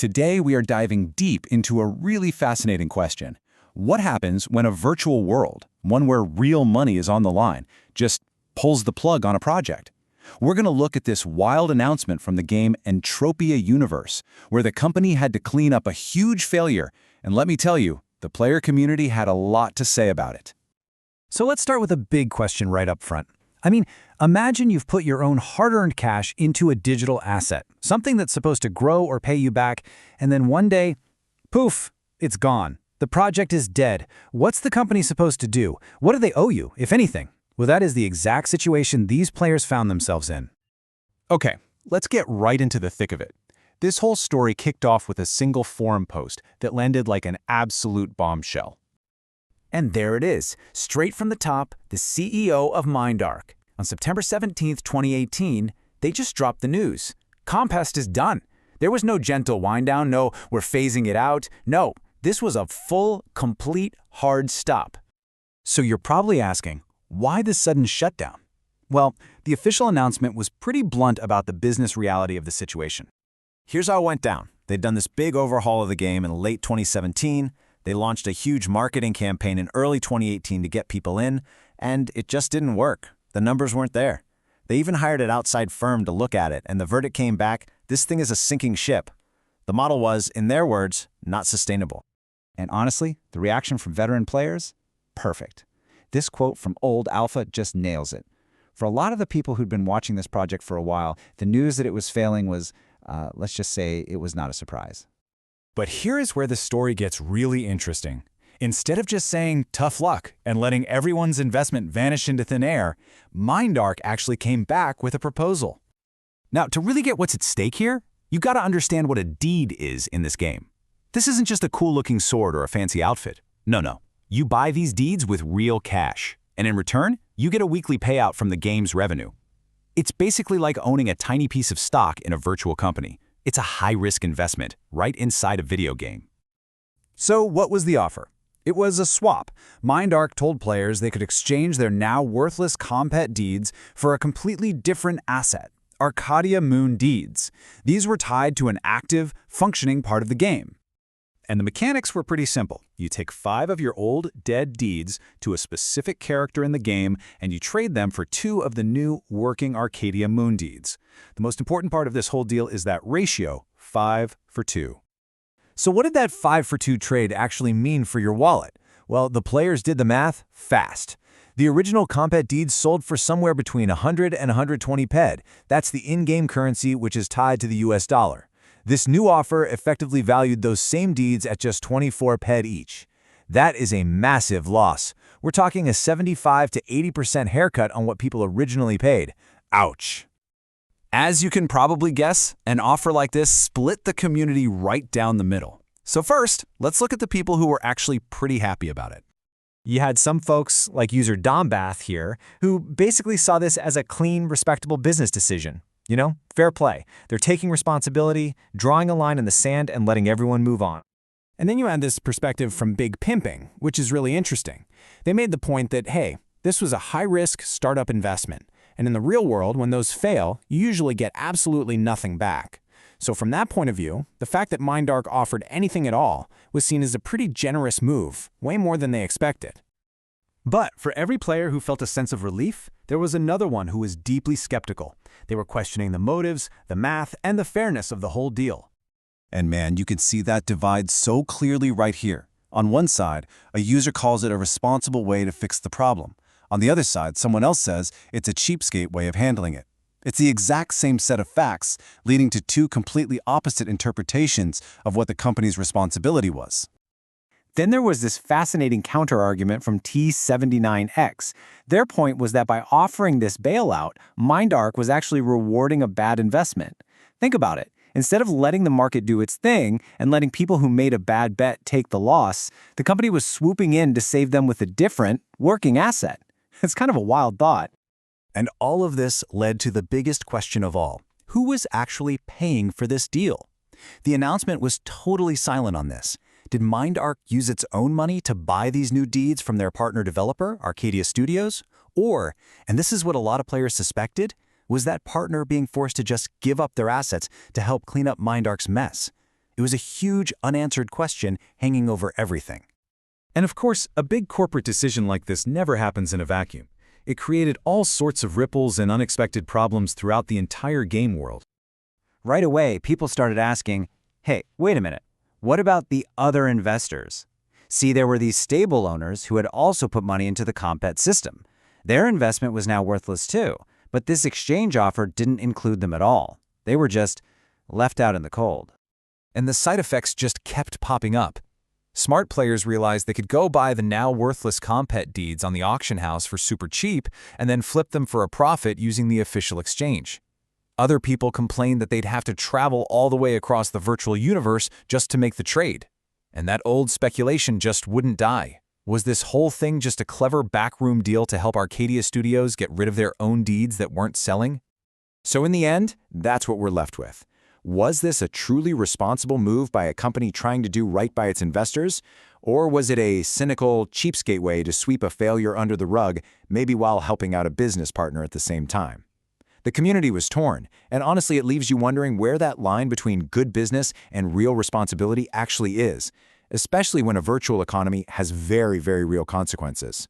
Today, we are diving deep into a really fascinating question. What happens when a virtual world, one where real money is on the line, just pulls the plug on a project? We're going to look at this wild announcement from the game Entropia universe, where the company had to clean up a huge failure, and let me tell you, the player community had a lot to say about it. So let's start with a big question right up front. Imagine you've put your own hard-earned cash into a digital asset, something that's supposed to grow or pay you back, and then one day, poof, it's gone. The project is dead. What's the company supposed to do? What do they owe you, if anything? Well, that is the exact situation these players found themselves in. Okay, let's get right into the thick of it. This whole story kicked off with a single forum post that landed like an absolute bombshell. And there it is, straight from the top, the CEO of MindArc. On September 17, 2018, they just dropped the news. ComPet is done. There was no gentle wind down, no, we're phasing it out. No, this was a full, complete, hard stop. So you're probably asking, why this sudden shutdown? Well, the official announcement was pretty blunt about the business reality of the situation. Here's how it went down. They'd done this big overhaul of the game in late 2017. They launched a huge marketing campaign in early 2018 to get people in, and it just didn't work. The numbers weren't there. They even hired an outside firm to look at it, and the verdict came back, this thing is a sinking ship. The model was, in their words, not sustainable. And honestly, the reaction from veteran players? Perfect. This quote from Old Alpha just nails it. For a lot of the people who'd been watching this project for a while, the news that it was failing was, let's just say, it was not a surprise. But here is where the story gets really interesting. Instead of just saying tough luck and letting everyone's investment vanish into thin air, MindArc actually came back with a proposal. Now, to really get what's at stake here, you've got to understand what a deed is in this game. This isn't just a cool-looking sword or a fancy outfit. No. You buy these deeds with real cash, and in return, you get a weekly payout from the game's revenue. It's basically like owning a tiny piece of stock in a virtual company. It's a high-risk investment right inside a video game. So what was the offer? It was a swap. MindArc told players they could exchange their now worthless ComPet deeds for a completely different asset, Arcadia Moon deeds. These were tied to an active, functioning part of the game. And the mechanics were pretty simple. You take 5 of your old, dead deeds to a specific character in the game, and you trade them for 2 of the new, working Arcadia Moon deeds. The most important part of this whole deal is that ratio, 5 for 2. So what did that 5 for 2 trade actually mean for your wallet? Well, the players did the math fast. The original ComPet deeds sold for somewhere between 100 and 120 PED. That's the in-game currency which is tied to the US dollar. This new offer effectively valued those same deeds at just 24 PED each. That is a massive loss. We're talking a 75 to 80% haircut on what people originally paid. Ouch. As you can probably guess, an offer like this split the community right down the middle. So first, let's look at the people who were actually pretty happy about it. You had some folks, like user Dombath here, who basically saw this as a clean, respectable business decision. You know, fair play. They're taking responsibility, drawing a line in the sand, and letting everyone move on. And then you had this perspective from Big Pimping, which is really interesting. They made the point that, hey, this was a high-risk startup investment. And in the real world, when those fail, you usually get absolutely nothing back. So from that point of view, the fact that MindArc offered anything at all was seen as a pretty generous move, way more than they expected. But for every player who felt a sense of relief, there was another one who was deeply skeptical. They were questioning the motives, the math, and the fairness of the whole deal. And man, you can see that divide so clearly right here. On one side, a user calls it a responsible way to fix the problem. On the other side, someone else says it's a cheapskate way of handling it. It's the exact same set of facts, leading to 2 completely opposite interpretations of what the company's responsibility was. Then there was this fascinating counter-argument from T79X. Their point was that by offering this bailout, MindArc was actually rewarding a bad investment. Think about it. Instead of letting the market do its thing and letting people who made a bad bet take the loss, the company was swooping in to save them with a different, working asset. It's kind of a wild thought. And all of this led to the biggest question of all. Who was actually paying for this deal? The announcement was totally silent on this. Did MindArc use its own money to buy these new deeds from their partner developer, Arcadia Studios? Or, and this is what a lot of players suspected, was that partner being forced to just give up their assets to help clean up MindArc's mess? It It was a huge unanswered question hanging over everything. And of course, a big corporate decision like this never happens in a vacuum. It created all sorts of ripples and unexpected problems throughout the entire game world. Right away, people started asking, hey, wait a minute, what about the other investors? See, there were these stable owners who had also put money into the ComPet system. Their investment was now worthless too, but this exchange offer didn't include them at all. They were just left out in the cold. And the side effects just kept popping up. Smart players realized they could go buy the now worthless ComPet deeds on the auction house for super cheap and then flip them for a profit using the official exchange. Other people complained that they'd have to travel all the way across the virtual universe just to make the trade. And that old speculation just wouldn't die. Was this whole thing just a clever backroom deal to help Arcadia Studios get rid of their own deeds that weren't selling? So in the end, that's what we're left with. Was this a truly responsible move by a company trying to do right by its investors? Or was it a cynical, cheapskate way to sweep a failure under the rug, maybe while helping out a business partner at the same time? The community was torn, and honestly it leaves you wondering where that line between good business and real responsibility actually is, especially when a virtual economy has very, very real consequences.